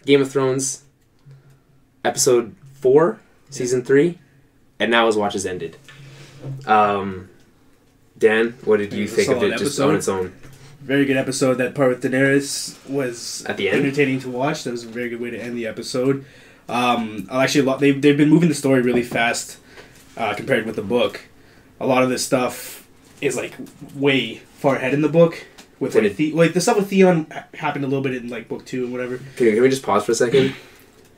Game of Thrones, episode 4, season 3, and now his watch has ended. Dan, what did you think of it just on its own? Very good episode. That part with Daenerys was at the end entertaining to watch. That was a very good way to end the episode. They've been moving the story really fast compared with the book. A lot of this stuff is like way far ahead in the book. With like the stuff with Theon happened a little bit in like book 2 and whatever. Can we just pause for a second?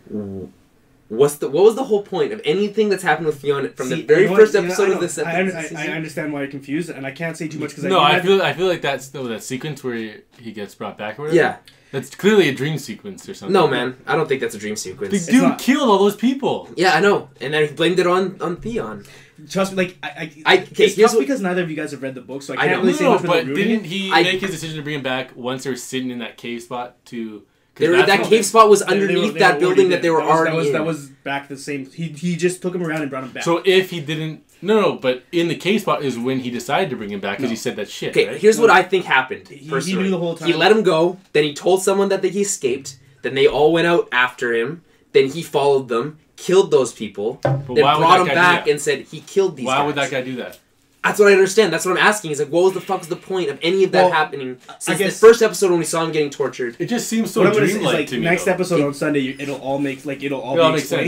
What was the whole point of anything that's happened with Theon from the very first episode of this episode? I understand why you're confused, and I can't say too much because I feel like that's that sequence where he gets brought back or whatever. Yeah, that's clearly a dream sequence or something. No, man, I don't think that's a dream sequence. The dude killed all those people. Yeah, I know, and then he blamed it on Theon. Trust me, it's just because neither of you guys have read the book, so I can't really say much. But didn't he make his decision to bring him back once they were sitting in that cave spot to? That cave spot was underneath that building that they were already in. That was back the same. He just took him around and brought him back. So if he didn't... No, but in the cave spot is when he decided to bring him back because he said that shit. Okay, right? Here's what I think happened. He knew the whole time. He let him go, then he told someone that he escaped, then they all went out after him, then he followed them, killed those people, then brought him back and said he killed these guys. Why would that guy do that? That's what I understand. That's what I'm asking. Is like, what was the fuck was the point of any of that happening since the first episode when we saw him getting tortured? It just seems so dreamlike to me. Next episode on Sunday, it'll all make sense.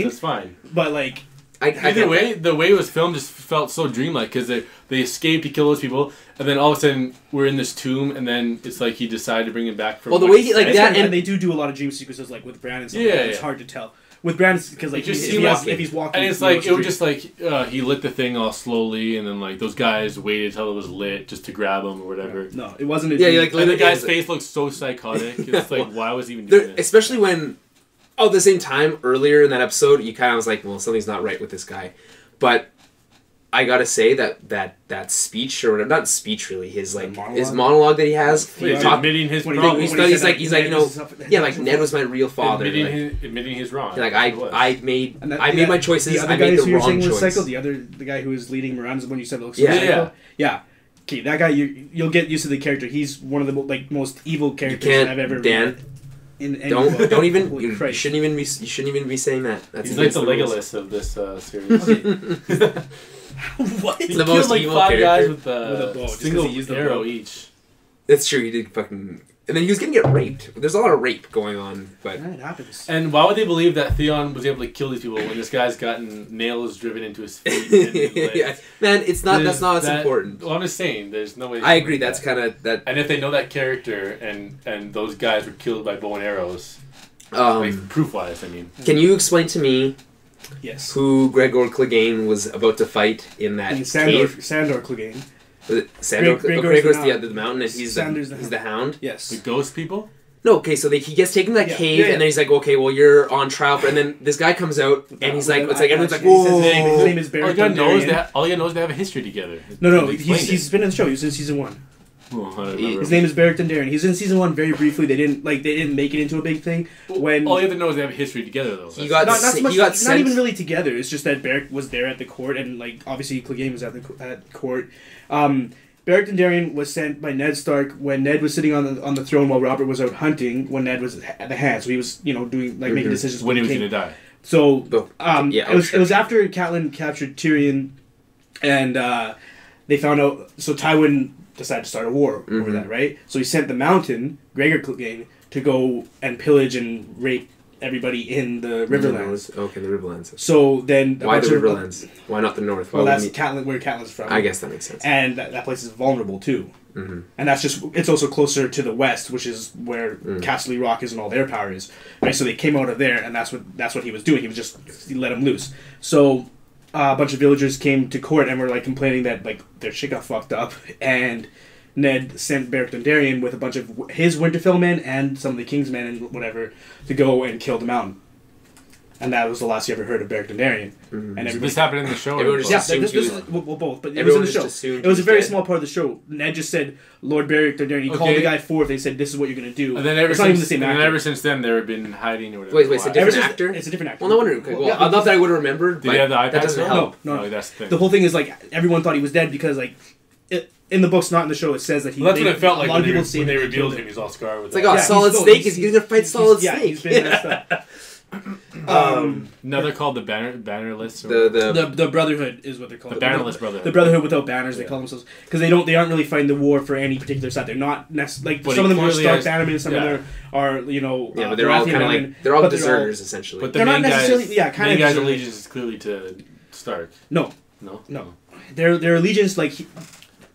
That's fine. But like, either way, the way it was filmed just felt so dreamlike because they escaped, he killed those people, and then all of a sudden we're in this tomb, and then it's like he decided to bring him back. The way he like that, and they do a lot of dream sequences like with Bran and stuff. Yeah, it's hard to tell. With Bran, because like if he's walking, and it's like it was just like he lit the thing all slowly, and then like those guys waited till it was lit just to grab him or whatever. No, it wasn't. Like the guy's face looked so psychotic. It's like why was he even doing this? Especially when, at the same time earlier in that episode, you kind of was like, well, something's not right with this guy, but I gotta say that speech or whatever, not speech really, his monologue that he has, admitting his problem. He's like like Ned was my real father, admitting his wrong. Like I made my choices. I made the wrong choice. The guy who was leading him around is the one you said looks psycho. Yeah. Okay, that guy you'll get used to the character. He's one of the most evil characters I've ever read. Don't even you shouldn't even be saying that. He's like the Legolas of this series. What? He killed like 5 guys with a bow, single arrow each. That's true. He did fucking, and then he was gonna get raped. There's a lot of rape going on, but it happens. And why would they believe that Theon was able to kill these people when this guy's gotten nails driven into his feet? Yeah. Man, it's not. That's not as important. Well, I'm just saying, there's no way. I agree. That's kind of that. And if they know that character and those guys were killed by bow and arrows, like proof wise, I mean. Can you explain to me? Yes. Who Gregor Clegane was about to fight in that cave? Sandor Clegane. Was it Sandor? Gregor's the mountain, and he's the Hound. Yes. The ghost people. No, okay, so he gets taken to that cave, and then he's like, okay, well, you're on trial for, and then this guy comes out, and he's like, everyone's like, whoa. His name is Beric Dondarrion. All you know is they have a history together. No, he's been in the show. He was in season 1. His name is Beric Dondarrion. He's in season 1 very briefly. They didn't make it into a big thing. When all you have to know is they have a history together, though. Not even really together. It's just that Beric was there at the court, and like obviously Clegane was at court. Beric Dondarrion was sent by Ned Stark when Ned was sitting on the throne while Robert was out hunting. When Ned was at the hand, so he was doing making decisions when he was going to die. So it was after Catelyn captured Tyrion, and they found out. So Tywin decided to start a war over that, right? So he sent the Mountain, Gregor Clegane, to go and pillage and rape everybody in the Riverlands. Okay, the Riverlands. So then... Why the Riverlands? Why not the North? Well, that's where Catelyn's from. I guess that makes sense. And that place is vulnerable, too. Mm-hmm. And it's also closer to the west, which is where Castle Rock is and all their power is. Right? So they came out of there, and that's what he was doing. He let them loose. So... a bunch of villagers came to court and were like complaining that like their shit got fucked up, and Ned sent Beric Dondarrion with a bunch of his Winterfell men and some of the King's men and whatever to go and kill the Mountain. And that was the last you ever heard of Beric Dondarrion. Mm-hmm. And this happened in the show. Both, but it was in the show. It was a very small part of the show. Ned just said Lord Beric Dondarrion. He called the guy forth. They said, "This is what you're going to do." And then ever since then, they've been hiding or whatever. Wait, it's a different actor. It's a different actor. Well, no wonder. Okay, not that I would have remembered. Did he have the eye patch? That doesn't help. No. That's the thing. The whole thing is like everyone thought he was dead because like in the books, not in the show, it says that he. Well, that's what it felt like. A lot of people say when they revealed him, he's all scarred with. It's like, Solid Snake is gonna fight Solid Snake. Yeah, he's been messed up. No, they're called the bannerless. The Brotherhood is what they're called. The bannerless Brotherhood. The Brotherhood without banners, they call themselves, because they aren't really fighting the war for any particular side. They're not like but some of them are Stark Bannermen, some of them are but they're all kind of like they're all deserters essentially. But the they're main not necessarily main guy's allegiance is clearly to Stark. No. Their allegiance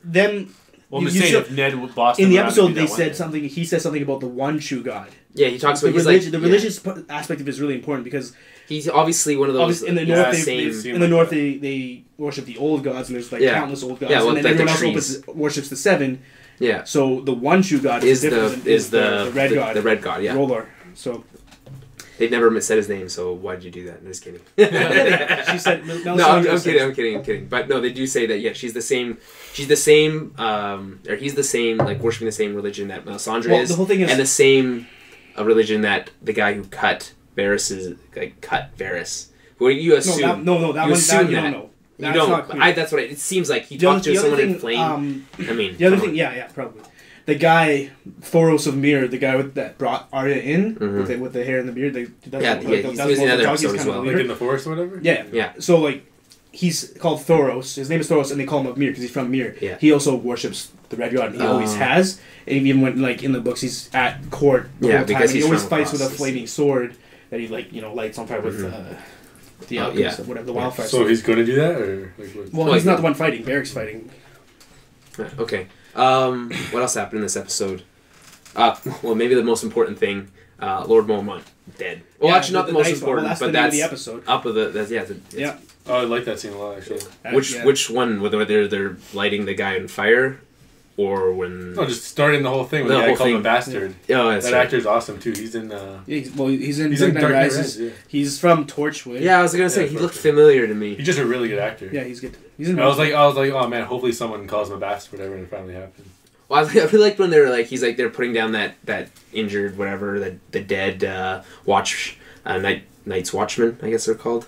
them. Well, I'm saying if Ned Boston in the episode they said something. He says something about the one true God. Yeah, he talks about the religious aspect of it is really important because he's obviously one of those. In the north, they worship the old gods, and there's countless old gods, and then everyone else worships the seven. Yeah. So the one true God is the red god. The red god. Yeah. Roller. So. They've never said his name, so why'd you do that? I'm just kidding. She said, "No, I'm kidding." But no, they do say that. Yeah, she's the same, or he's the same, like worshiping the same religion that Melisandre is, the whole thing is, and the same religion that the guy who cut Varys cut Varys. Who you assume? No, that one. You don't know. You don't. That's what it seems like. He talked to someone in Flame. The other thing, yeah, probably. The guy, Thoros of Myr, the guy that brought Arya in with the hair and the beard. He was in another episode as well. Like in the forest or whatever? Yeah. So, like, he's called Thoros. His name is Thoros, and they call him of Myr because he's from Myr. Yeah. He also worships the Red God, and he always has. And even when, like, in the books, he's at court the whole time. And he always fights with a flaming sword that he, like, lights on fire with the alchemist or whatever, the wildfire. So he's going to do that? Or well, he's not the one fighting. Barrick's fighting. Okay. What else happened in this episode? Well, maybe the most important thing, Lord Mormont dead. Well, actually, not the most important, but that's the episode. Up of the Oh, I like that scene a lot, actually. Which one? Whether they're lighting the guy on fire, or when? No, just starting the whole thing with the guy called him a bastard. Yeah. Oh, that actor's awesome too. He's in. He's in Dark Knight Rises. Yeah. He's from Torchwood. Yeah, I was gonna say he looked familiar to me. He's just a really good actor. Yeah, he's good. He's in. I was like, oh man, hopefully someone calls him a bastard, whatever, and it finally happened. Well, I really liked when they're like, they're putting down that injured whatever, the dead Night's Watchman, I guess they're called.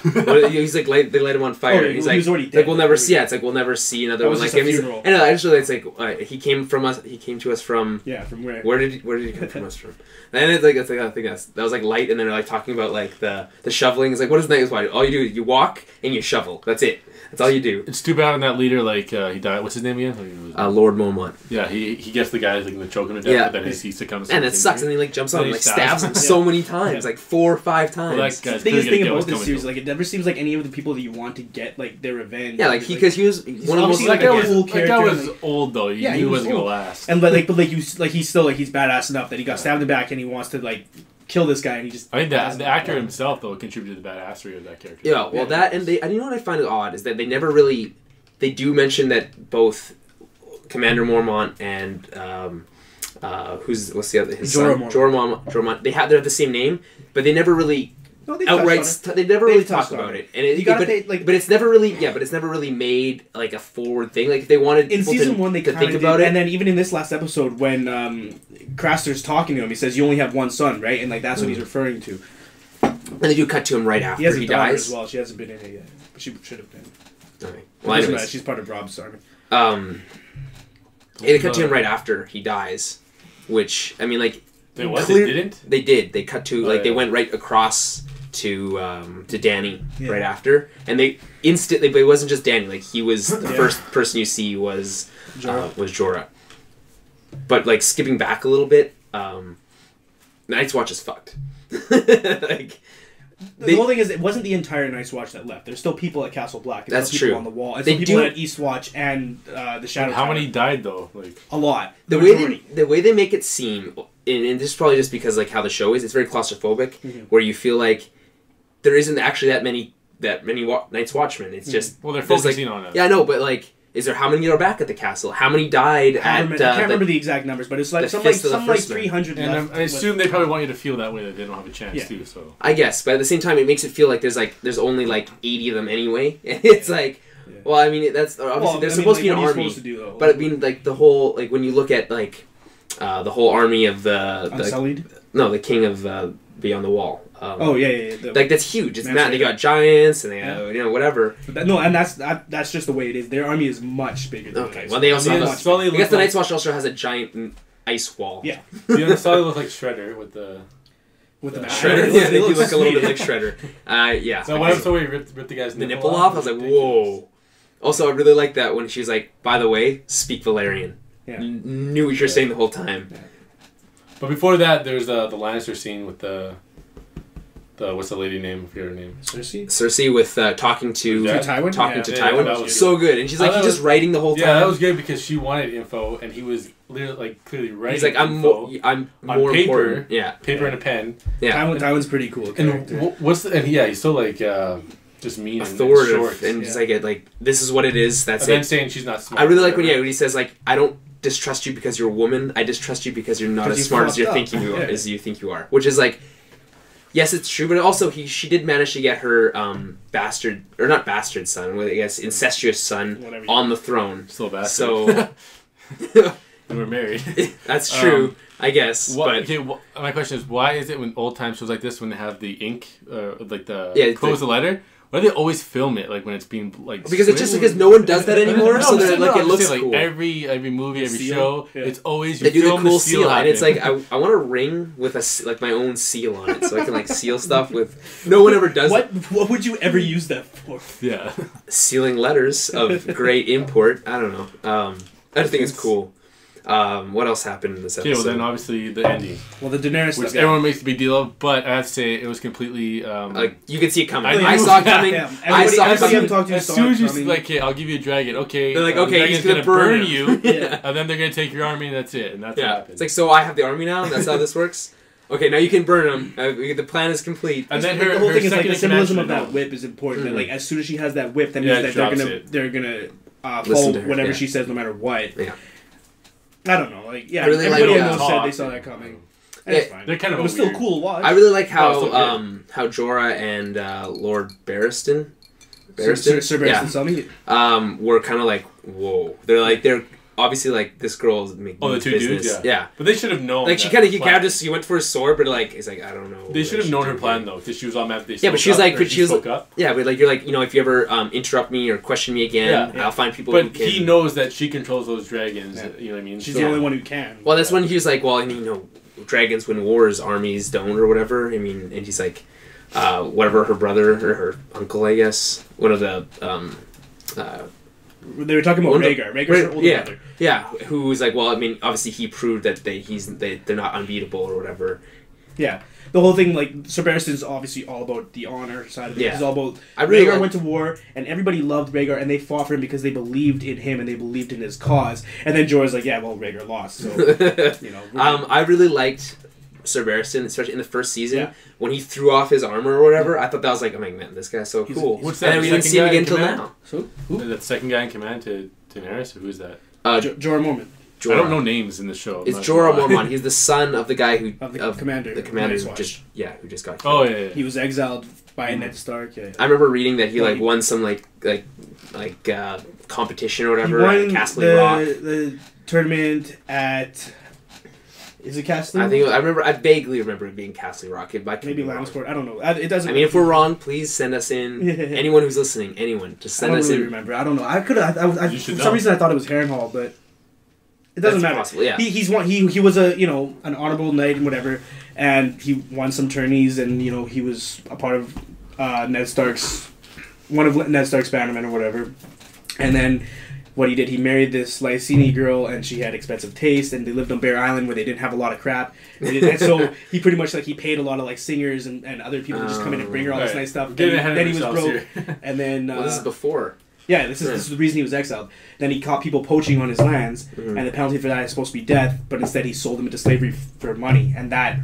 He's like, they light him on fire. He's like, we'll never see. Yeah, it's like we'll never see another one like him. And I just really, it's like he came to us from. Yeah, from where? Where did he come from us from? And it's like I think that was like light, and then they're like talking about like the shoveling. It's like, what is Night's Watch? All you do is you walk and you shovel. That's it. That's all you do. It's too bad on that leader, like, he died. What's his name again? Lord Mormont. Yeah, he gets the guy like going to choke him to death, but then he succumbs. And it sucks, and he like jumps on him, like stabs him so many times, like 4 or 5 times. Well, that guy's the biggest thing about this series, like, it never seems like any of the people that you want to get like their revenge. Yeah, like because he was one of the most like cool characters. That guy was old though. You knew he wasn't gonna last. And but he's still like he's badass enough that he got stabbed in the back and he wants to like kill this guy, and he just. I think the actor himself though contributed to the badassery of that character. Yeah, well, that and you know what I find odd is that they never really. They do mention that both Commander Mormont and what's the other his son? Jorah Mormont. They're the same name, but they never really outright. They never really talk about it, and but it's never really made like a forward thing. Like if they wanted in season 1, they to think about it, and then even in this last episode when Craster's talking to him, he says you only have one son, right? And like that's what he's referring to. And they do cut to him right after he dies as well. She hasn't been in it yet, but she should have been. Okay. Well, anyways, she's part of Rob's army. They cut to him right after he dies, which I mean, like they didn't. They did. They cut to they went right across to Dany right after, and they instantly. But it wasn't just Dany. Like he was the first person you see was Jorah. But like skipping back a little bit, Night's Watch is fucked. Like. The whole thing is, it wasn't the entire Night's Watch that left. There's still people at Castle Black. There's still people on the wall. There's still people at Eastwatch and the Shadow Tower. How many died though? Like a lot. The way they make it seem, and this is probably just because like how the show is, it's very claustrophobic, where you feel like there isn't actually that many Night's Watchmen. It's just they're focusing on it. Yeah, I know, but like. Is there how many are back at the castle? How many died I can't remember the exact numbers, but it's like some 300. And I assume they probably want you to feel that way that they don't have a chance too. So I guess, but at the same time, it makes it feel like there's only like 80 of them anyway. It's like, well, I mean, that's obviously there's supposed to be an army, but I mean, like the whole like when you look at like the whole army of the Unsullied? the king of Beyond the Wall. yeah. Like that's huge. It's not. They got giants and they have whatever. But and that's just the way it is. Their army is much bigger. Than okay. Well, they also have. I guess the Night's Watch also has a giant ice wall. Yeah. You saw they look like Shredder with the. With the Shredder, yeah, they do look a little bit like Shredder. Yeah. So what episode where he ripped the guy's nipple off? I was like, whoa. Also, I really like that when she was like, by the way, speak Valerian. Yeah. Knew what you were saying the whole time. Yeah. But before that, there's the Lannister scene with the what's the lady name? I forget her name. Cersei with talking to Tywin. Tywin. So good, and she's like, he's just writing the whole time. Yeah, that was good because she wanted info, and he was literally clearly writing. He's like, I'm more paper, important. Yeah, paper and a pen. Yeah, Tywin's pretty cool. And he's so like just mean, authoritative, and just like this is what it is. That's and then saying she's not smart. I really like when he says like, I don't distrust you because you're a woman. I distrust you because you're not as smart as you think you are. As you think you are, which is like. Yes, it's true, but also she did manage to get her bastard son, I guess incestuous son on the throne. Still a bastard. So and we're married. That's true, I guess. My question is, why is it when old time shows like this, when they have the ink, like the close the letter? Why do they always film it like when it's being like? Because it's just because no one does that anymore, so it looks like cool. Every movie, every show, it's always they do the cool seal, and it's like I want a ring with my own seal on it, so I can like seal stuff with. No one ever does. What would you ever use that for? Yeah, sealing letters of great import. I don't know. I think it's cool. What else happened in this episode? Okay, well then obviously the ending. Well, the Daenerys which everyone makes a big deal of, but I have to say it was completely. Like you can see it coming. I saw it coming. I saw it coming. As soon as you like, okay, I'll give you a dragon. Okay, they're like, okay, he's gonna burn you, and then they're gonna take your army, and that's it, and that's what happens. It's like, so I have the army now. That's how this works. Okay, now you can burn them. The plan is complete. And then the whole thing is like the symbolism of that whip is important. That like as soon as she has that whip, that means that they're gonna follow whatever she says, no matter what. Yeah. I don't know, everybody said they saw that coming. Fine. They're kind of. It was still cool to watch. I really like how Jorah and Lord Barristan, Sir Barristan were kind of like, whoa. They're obviously like this girl's making the two business. dudes, yeah. But they should have known. Like he went for his sword, but like he's like, I don't know. They should have known her plan though, because she was on map. Yeah, but she was like, yeah, but like you're like, if you ever interrupt me or question me again, I'll find people. But he knows that she controls those dragons. Yeah. You know what I mean? She's the only one who can. Well, that's when he was like, well, dragons win wars, armies don't, or whatever. I mean, and he's like, whatever her brother or her uncle, I guess, one of the. They were talking about Rhaegar. Rhaegar's her older brother. Yeah, who was like, well, I mean, obviously he proved that they're not unbeatable or whatever. Yeah. The whole thing, like, Sir Barristan's obviously all about the honor side of it. Yeah. It's all about... Rhaegar went to war, and everybody loved Rhaegar, and they fought for him because they believed in him, and they believed in his cause. And then Jorah's like, yeah, well, Rhaegar lost, so, I really liked Sir Barristan, especially in the first season, when he threw off his armor or whatever. I thought that was like, oh my man, this guy's so cool. What's that? And we didn't see him again until now. So, who? That second guy in command to Daenerys? Who is that? Jorah Mormont. I don't know names in the show. It's Jorah Mormont. He's the son of the guy who the commander. The commander who just got killed. Oh yeah. He was exiled by Ned Stark. Yeah. I remember reading that he won some like competition or whatever at Castle Rock. The tournament at. Is it Castle? I vaguely remember it being Castle Rock. Maybe Lannisport. I don't know. It doesn't. I mean, if we're wrong, please send us in. Anyone who's listening, just send us in. I don't really remember. I don't know. I could. For some reason, I thought it was Harrenhal, but it doesn't matter. Possible, yeah. He was an honorable knight and whatever, and he won some tourneys, and he was a part of Ned Stark's bannermen or whatever, and then. What he did, he married this Lysini girl, and she had expensive taste, and they lived on Bear Island where they didn't have a lot of crap. And so he pretty much he paid a lot of singers and other people to just come in and bring her all this nice stuff. Then he was broke, and then this is before. Yeah, this is the reason he was exiled. Then he caught people poaching on his lands, and the penalty for that is supposed to be death, but instead he sold them into slavery for money, and that.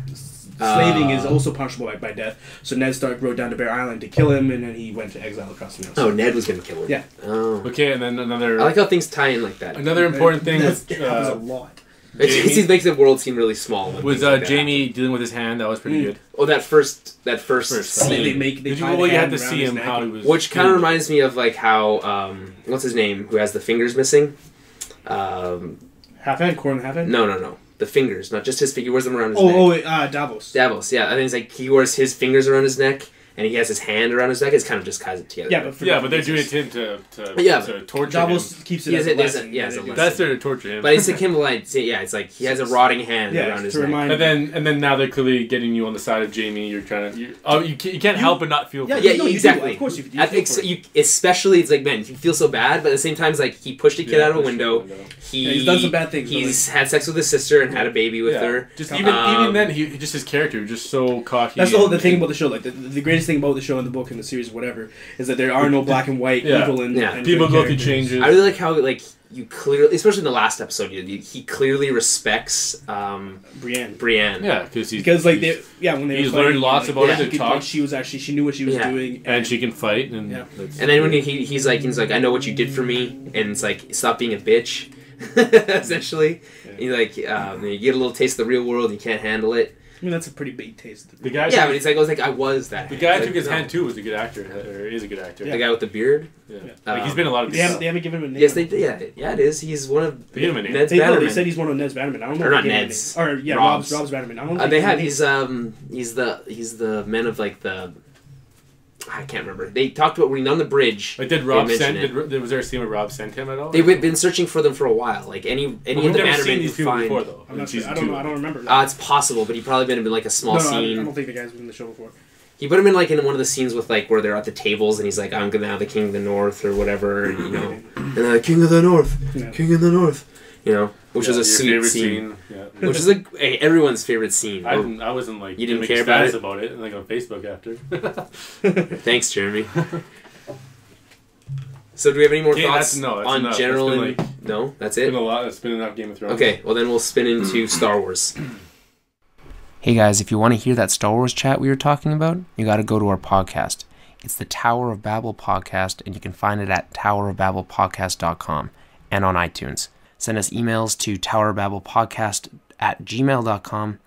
Slaving is also punishable by death. So Ned Stark rode down to Bear Island to kill him, and then he went to exile across the ocean. Oh, Ned was going to kill him. Yeah. Oh. Okay, and then another... I like how things tie in like that. Another important thing was... That happens a lot. It makes the world seem really small. Was Jaime dealing with his hand? That was pretty good. Oh, that first scene. You had to see him how he was... Which kind of reminds me of how... what's his name? Who has the fingers missing? Half-Hand? Corn Half-Hand? No. the fingers, not just his finger. He wears them around his neck. Davos. Davos, yeah. I think it's like he wears his fingers around his neck, and he has his hand around his neck. It's kind of just ties it together. Yeah, but they're doing it to him to torture Davos him. keeps it as a lesson. That's there to torture him. But it's like him, like, it's like he has a rotting hand around his neck. And then now they're clearly getting you on the side of Jaime. You're trying to, you can't help but not feel. Exactly. Of course, you I think so, especially it's like, man, you feel so bad, but at the same time, it's like he pushed a kid out of a window. He's done some bad things. He's had sex with his sister and had a baby with her. Just even then, he just his character was just so cocky. That's the thing about the show. Like the greatest thing about the show and the book and the series, whatever, is that there are no black and white evil and people go through changes. I really like how you clearly, especially in the last episode, he clearly respects Brienne. Yeah, when he's learned lots about her. To talk. She knew what she was doing, and she can fight. And then when he's like, I know what you did for me, and it's like, stop being a bitch. Essentially, you you get a little taste of the real world. You can't handle it. I mean, that's a pretty big taste. But he's like, I was that. The guy who took his hand too was a good actor, or is a good actor. The guy with the beard. Yeah, he's been a lot of. They haven't given him a name. Yes, they did. Yeah, it is. He's one of Ned's Bannermen. They said he's one of Ned's Bannermen. I don't know. Or not Ned's. Or Rob's Bannermen. I don't know. They have. He's the men of like the. I can't remember. They talked about when on the bridge. Like, did Rob send? Was there a scene where Rob sent him at all? They've been searching for them for a while. Like any of the Bannermen you find. Before, though. I'm not sure. I don't know. I don't remember. It's possible, but he probably been in like a small scene. I don't think the guy's been in the show before. He put him in like in one of the scenes with like where they're at the tables and he's like, I'm gonna have the King of the North or whatever, and they're like, King of the North, King of the North, which was a sweet scene. Which is like everyone's favorite scene. I wasn't like you didn't care about it like on Facebook after. Thanks, Jeremy. So do we have any more thoughts on general? No, that's it. It's been a lot. It's been enough Game of Thrones. Okay, well then we'll spin into Star Wars. Hey guys, if you want to hear that Star Wars chat we were talking about, you got to go to our podcast. It's the Tower of Babble Podcast, and you can find it at towerofbabblepodcast.com and on iTunes. Send us emails to towerbabblepodcast@gmail.com.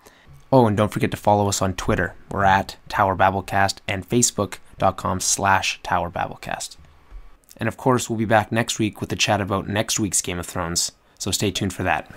Oh, and don't forget to follow us on Twitter. We're at Tower Babblecast and Facebook.com/TowerBabblecast. And of course, we'll be back next week with a chat about next week's Game of Thrones, so stay tuned for that.